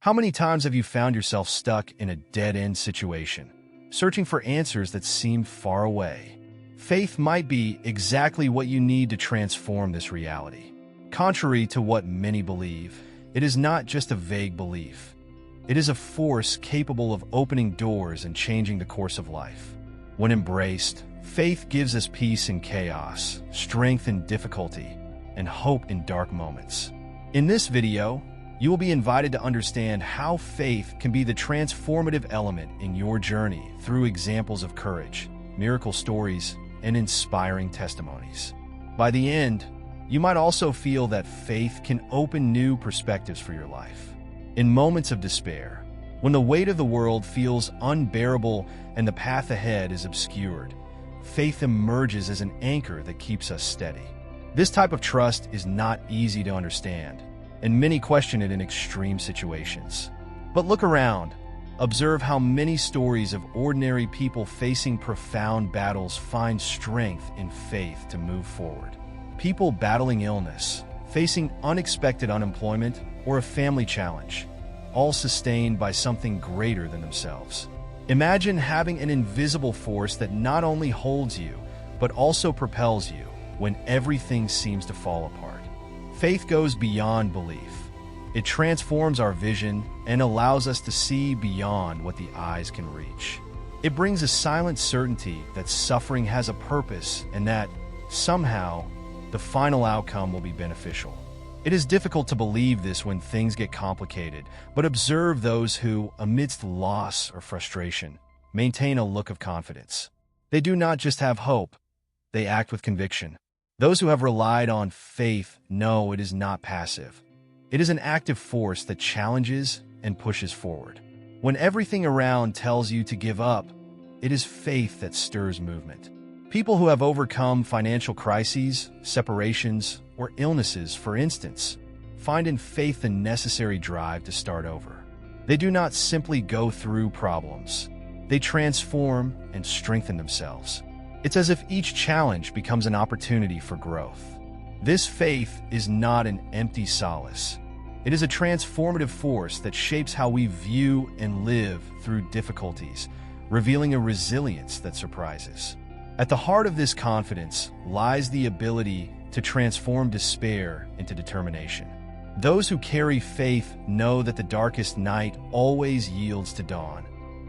How many times have you found yourself stuck in a dead-end situation, searching for answers that seem far away? Faith might be exactly what you need to transform this reality. Contrary to what many believe, it is not just a vague belief. It is a force capable of opening doors and changing the course of life. When embraced, faith gives us peace in chaos, strength in difficulty, and hope in dark moments. In this video, you will be invited to understand how faith can be the transformative element in your journey through examples of courage, miracle stories, and inspiring testimonies. By the end, you might also feel that faith can open new perspectives for your life. In moments of despair, when the weight of the world feels unbearable and the path ahead is obscured, faith emerges as an anchor that keeps us steady. This type of trust is not easy to understand, and many question it in extreme situations. But look around. Observe how many stories of ordinary people facing profound battles find strength in faith to move forward. People battling illness, facing unexpected unemployment, or a family challenge, all sustained by something greater than themselves. Imagine having an invisible force that not only holds you, but also propels you when everything seems to fall apart. Faith goes beyond belief. It transforms our vision and allows us to see beyond what the eyes can reach. It brings a silent certainty that suffering has a purpose and that, somehow, the final outcome will be beneficial. It is difficult to believe this when things get complicated, but observe those who, amidst loss or frustration, maintain a look of confidence. They do not just have hope, they act with conviction. Those who have relied on faith know it is not passive. It is an active force that challenges and pushes forward. When everything around tells you to give up, it is faith that stirs movement. People who have overcome financial crises, separations, or illnesses, for instance, find in faith the necessary drive to start over. They do not simply go through problems. They transform and strengthen themselves. It's as if each challenge becomes an opportunity for growth. This faith is not an empty solace. It is a transformative force that shapes how we view and live through difficulties, revealing a resilience that surprises. At the heart of this confidence lies the ability to transform despair into determination. Those who carry faith know that the darkest night always yields to dawn,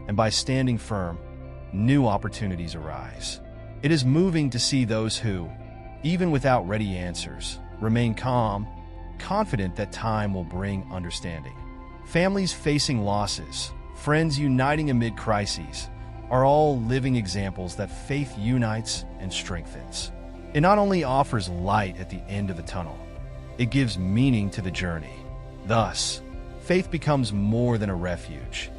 and by standing firm, new opportunities arise. It is moving to see those who, even without ready answers, remain calm, confident that time will bring understanding. Families facing losses, friends uniting amid crises, are all living examples that faith unites and strengthens. It not only offers light at the end of the tunnel, it gives meaning to the journey. Thus, faith becomes more than a refuge.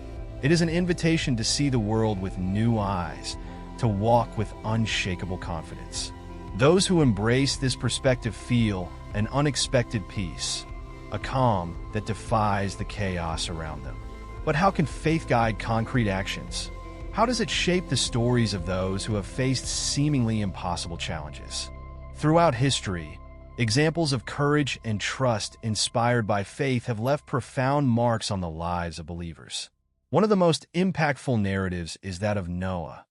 It is an invitation to see the world with new eyes, to walk with unshakable confidence. Those who embrace this perspective feel an unexpected peace, a calm that defies the chaos around them. But how can faith guide concrete actions? How does it shape the stories of those who have faced seemingly impossible challenges? Throughout history, examples of courage and trust inspired by faith have left profound marks on the lives of believers. One of the most impactful narratives is that of Noah,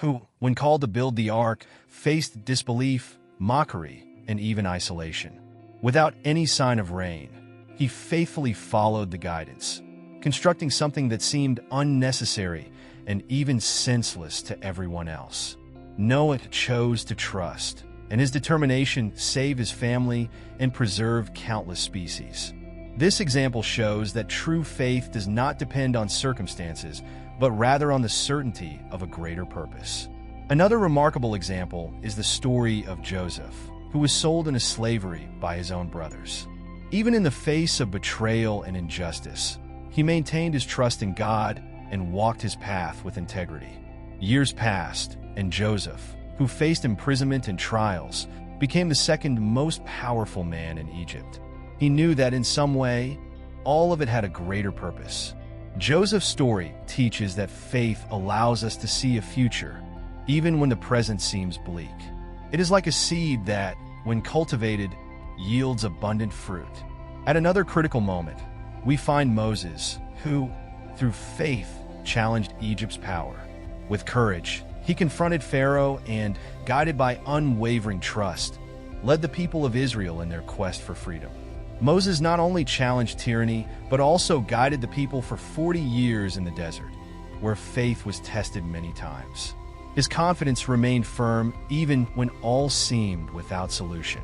who, when called to build the ark, faced disbelief, mockery, and even isolation. Without any sign of rain, he faithfully followed the guidance, constructing something that seemed unnecessary and even senseless to everyone else. Noah chose to trust, and his determination saved his family and preserved countless species. This example shows that true faith does not depend on circumstances, but rather on the certainty of a greater purpose. Another remarkable example is the story of Joseph, who was sold into slavery by his own brothers. Even in the face of betrayal and injustice, he maintained his trust in God and walked his path with integrity. Years passed, and Joseph, who faced imprisonment and trials, became the second most powerful man in Egypt. He knew that in some way, all of it had a greater purpose. Joseph's story teaches that faith allows us to see a future, even when the present seems bleak. It is like a seed that, when cultivated, yields abundant fruit. At another critical moment, we find Moses, who, through faith, challenged Egypt's power. With courage, he confronted Pharaoh and, guided by unwavering trust, led the people of Israel in their quest for freedom. Moses not only challenged tyranny, but also guided the people for 40 years in the desert, where faith was tested many times. His confidence remained firm even when all seemed without solution.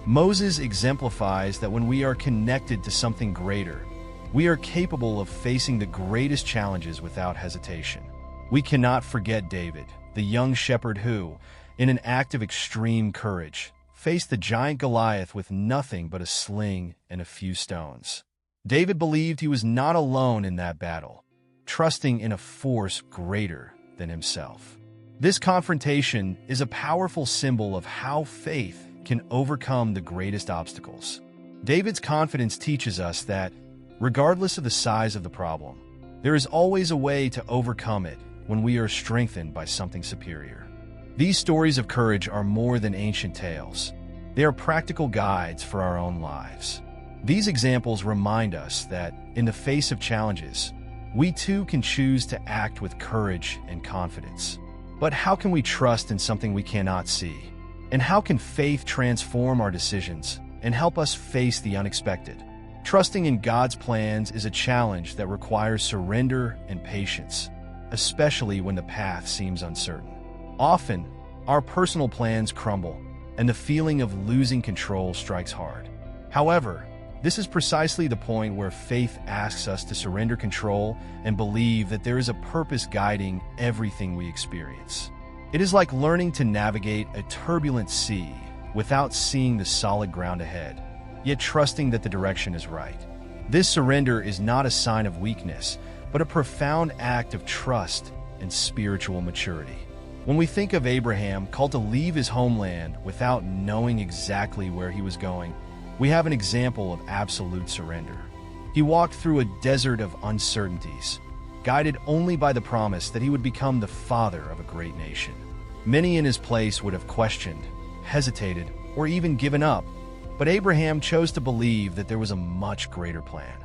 Moses exemplifies that when we are connected to something greater, we are capable of facing the greatest challenges without hesitation. We cannot forget David, the young shepherd who, in an act of extreme courage, faced the giant Goliath with nothing but a sling and a few stones. David believed he was not alone in that battle, trusting in a force greater than himself. This confrontation is a powerful symbol of how faith can overcome the greatest obstacles. David's confidence teaches us that, regardless of the size of the problem, there is always a way to overcome it when we are strengthened by something superior. These stories of courage are more than ancient tales. They are practical guides for our own lives. These examples remind us that, in the face of challenges, we too can choose to act with courage and confidence. But how can we trust in something we cannot see? And how can faith transform our decisions and help us face the unexpected? Trusting in God's plans is a challenge that requires surrender and patience, especially when the path seems uncertain. Often, our personal plans crumble, and the feeling of losing control strikes hard. However, this is precisely the point where faith asks us to surrender control and believe that there is a purpose guiding everything we experience. It is like learning to navigate a turbulent sea without seeing the solid ground ahead, yet trusting that the direction is right. This surrender is not a sign of weakness, but a profound act of trust and spiritual maturity. When we think of Abraham called to leave his homeland without knowing exactly where he was going, we have an example of absolute surrender. He walked through a desert of uncertainties, guided only by the promise that he would become the father of a great nation. Many in his place would have questioned, hesitated, or even given up, but Abraham chose to believe that there was a much greater plan.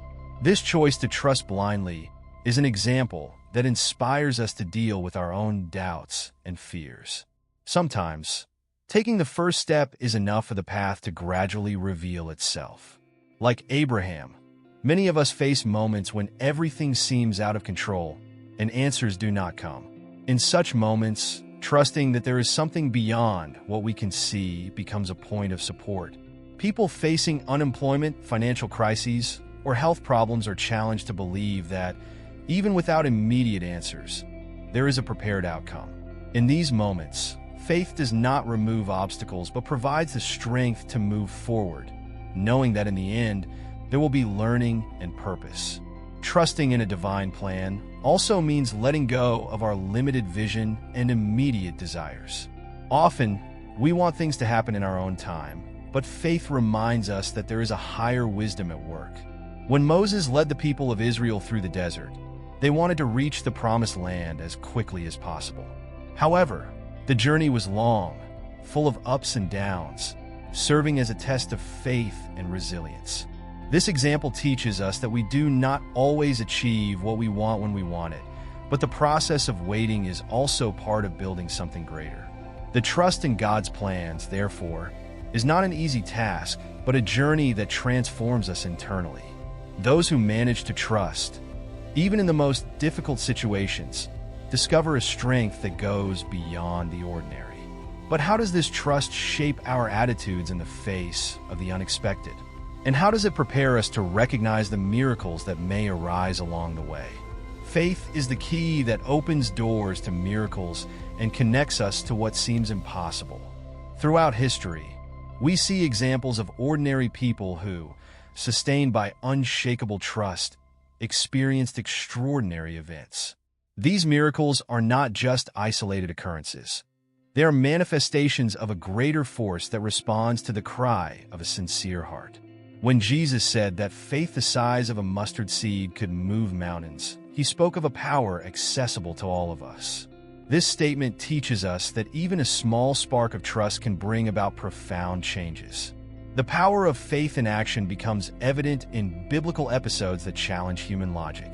This choice to trust blindly is an example that inspires us to deal with our own doubts and fears. Sometimes, taking the first step is enough for the path to gradually reveal itself. Like Abraham, many of us face moments when everything seems out of control and answers do not come. In such moments, trusting that there is something beyond what we can see becomes a point of support. People facing unemployment, financial crises, or health problems are challenged to believe that, even without immediate answers, there is a prepared outcome. In these moments, faith does not remove obstacles but provides the strength to move forward, knowing that in the end, there will be learning and purpose. Trusting in a divine plan also means letting go of our limited vision and immediate desires. Often, we want things to happen in our own time, but faith reminds us that there is a higher wisdom at work. When Moses led the people of Israel through the desert, they wanted to reach the promised land as quickly as possible. However, the journey was long, full of ups and downs, serving as a test of faith and resilience. This example teaches us that we do not always achieve what we want when we want it, but the process of waiting is also part of building something greater. The trust in God's plans, therefore, is not an easy task, but a journey that transforms us internally. Those who manage to trust, even in the most difficult situations, discover a strength that goes beyond the ordinary. But how does this trust shape our attitudes in the face of the unexpected? And how does it prepare us to recognize the miracles that may arise along the way? Faith is the key that opens doors to miracles and connects us to what seems impossible. Throughout history, we see examples of ordinary people who, sustained by unshakable trust, experienced extraordinary events. These miracles are not just isolated occurrences. They are manifestations of a greater force that responds to the cry of a sincere heart. When Jesus said that faith the size of a mustard seed could move mountains, he spoke of a power accessible to all of us. This statement teaches us that even a small spark of trust can bring about profound changes. The power of faith in action becomes evident in biblical episodes that challenge human logic.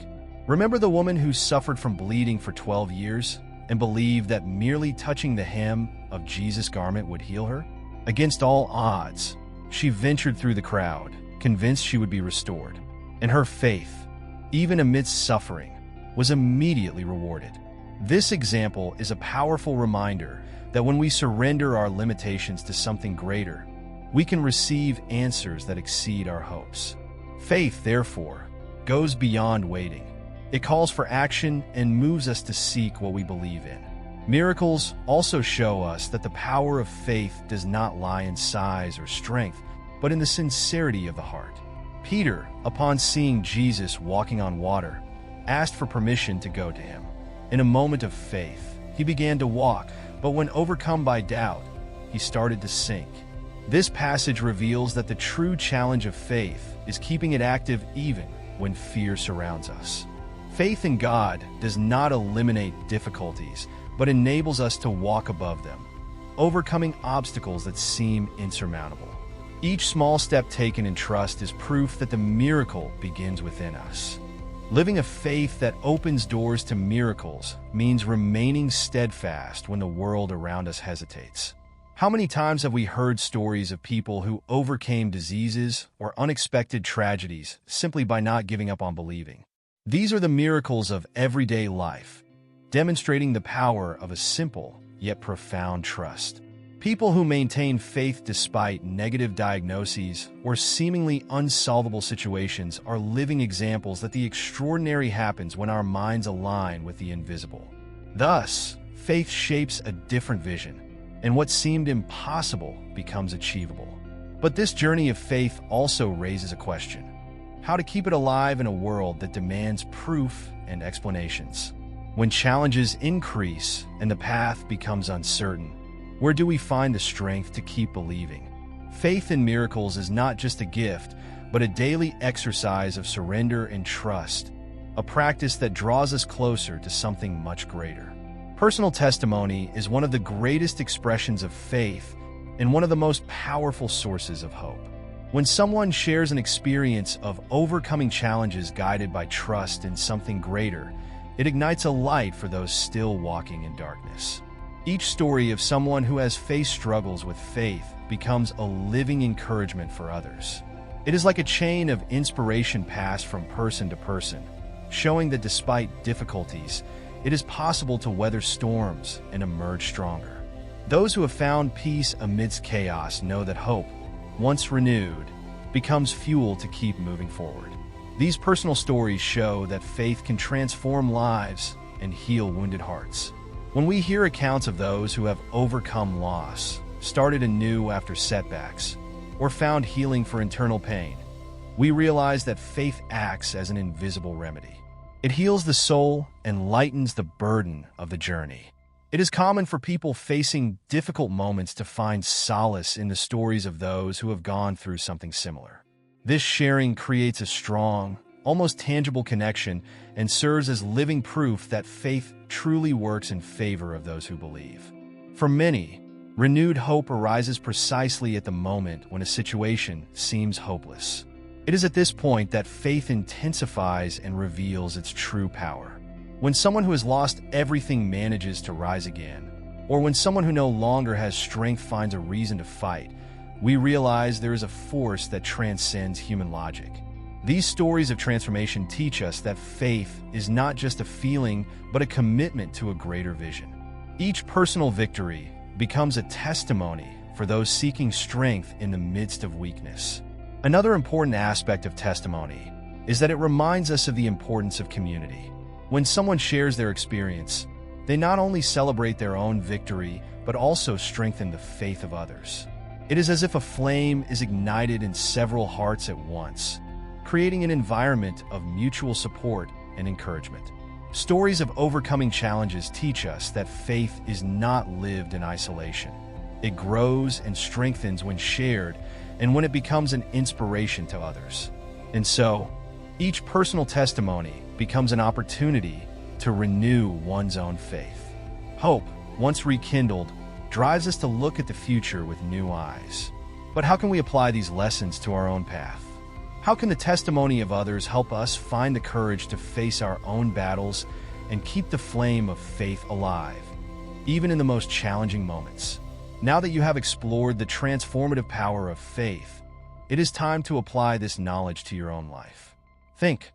Remember the woman who suffered from bleeding for 12 years and believed that merely touching the hem of Jesus' garment would heal her? Against all odds, she ventured through the crowd, convinced she would be restored. And her faith, even amidst suffering, was immediately rewarded. This example is a powerful reminder that when we surrender our limitations to something greater, we can receive answers that exceed our hopes. Faith, therefore, goes beyond waiting. It calls for action and moves us to seek what we believe in. Miracles also show us that the power of faith does not lie in size or strength, but in the sincerity of the heart. Peter, upon seeing Jesus walking on water, asked for permission to go to him. In a moment of faith, he began to walk, but when overcome by doubt, he started to sink. This passage reveals that the true challenge of faith is keeping it active even when fear surrounds us. Faith in God does not eliminate difficulties, but enables us to walk above them, overcoming obstacles that seem insurmountable. Each small step taken in trust is proof that the miracle begins within us. Living a faith that opens doors to miracles means remaining steadfast when the world around us hesitates. How many times have we heard stories of people who overcame diseases or unexpected tragedies simply by not giving up on believing? These are the miracles of everyday life, demonstrating the power of a simple yet profound trust. People who maintain faith despite negative diagnoses or seemingly unsolvable situations are living examples that the extraordinary happens when our minds align with the invisible. Thus, faith shapes a different vision, and what seemed impossible becomes achievable. But this journey of faith also raises a question: how to keep it alive in a world that demands proof and explanations. When challenges increase and the path becomes uncertain, where do we find the strength to keep believing? Faith in miracles is not just a gift, but a daily exercise of surrender and trust, a practice that draws us closer to something much greater. Personal testimony is one of the greatest expressions of faith and one of the most powerful sources of hope. When someone shares an experience of overcoming challenges guided by trust in something greater, it ignites a light for those still walking in darkness. Each story of someone who has faced struggles with faith becomes a living encouragement for others. It is like a chain of inspiration passed from person to person, showing that despite difficulties, it is possible to weather storms and emerge stronger. Those who have found peace amidst chaos know that hope, once renewed, becomes fuel to keep moving forward. These personal stories show that faith can transform lives and heal wounded hearts. When we hear accounts of those who have overcome loss, started anew after setbacks, or found healing for internal pain, we realize that faith acts as an invisible remedy. It heals the soul and lightens the burden of the journey. It is common for people facing difficult moments to find solace in the stories of those who have gone through something similar. This sharing creates a strong, almost tangible connection and serves as living proof that faith truly works in favor of those who believe. For many, renewed hope arises precisely at the moment when a situation seems hopeless. It is at this point that faith intensifies and reveals its true power. When someone who has lost everything manages to rise again, or when someone who no longer has strength finds a reason to fight, we realize there is a force that transcends human logic. These stories of transformation teach us that faith is not just a feeling, but a commitment to a greater vision. Each personal victory becomes a testimony for those seeking strength in the midst of weakness. Another important aspect of testimony is that it reminds us of the importance of community. When someone shares their experience, they not only celebrate their own victory, but also strengthen the faith of others. It is as if a flame is ignited in several hearts at once, creating an environment of mutual support and encouragement. Stories of overcoming challenges teach us that faith is not lived in isolation. It grows and strengthens when shared and when it becomes an inspiration to others. And so, each personal testimony becomes an opportunity to renew one's own faith. Hope, once rekindled, drives us to look at the future with new eyes. But how can we apply these lessons to our own path? How can the testimony of others help us find the courage to face our own battles and keep the flame of faith alive, even in the most challenging moments? Now that you have explored the transformative power of faith, it is time to apply this knowledge to your own life. Think,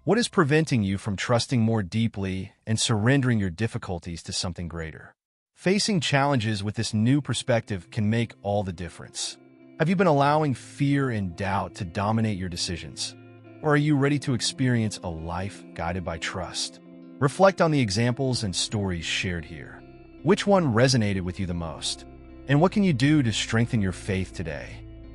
what is preventing you from trusting more deeply and surrendering your difficulties to something greater? Facing challenges with this new perspective can make all the difference. Have you been allowing fear and doubt to dominate your decisions? Or are you ready to experience a life guided by trust? Reflect on the examples and stories shared here. Which one resonated with you the most? And what can you do to strengthen your faith today?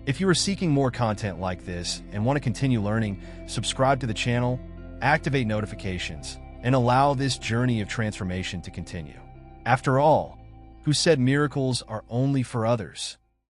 If you are seeking more content like this and want to continue learning, subscribe to the channel, activate notifications, and allow this journey of transformation to continue. After all, who said miracles are only for others?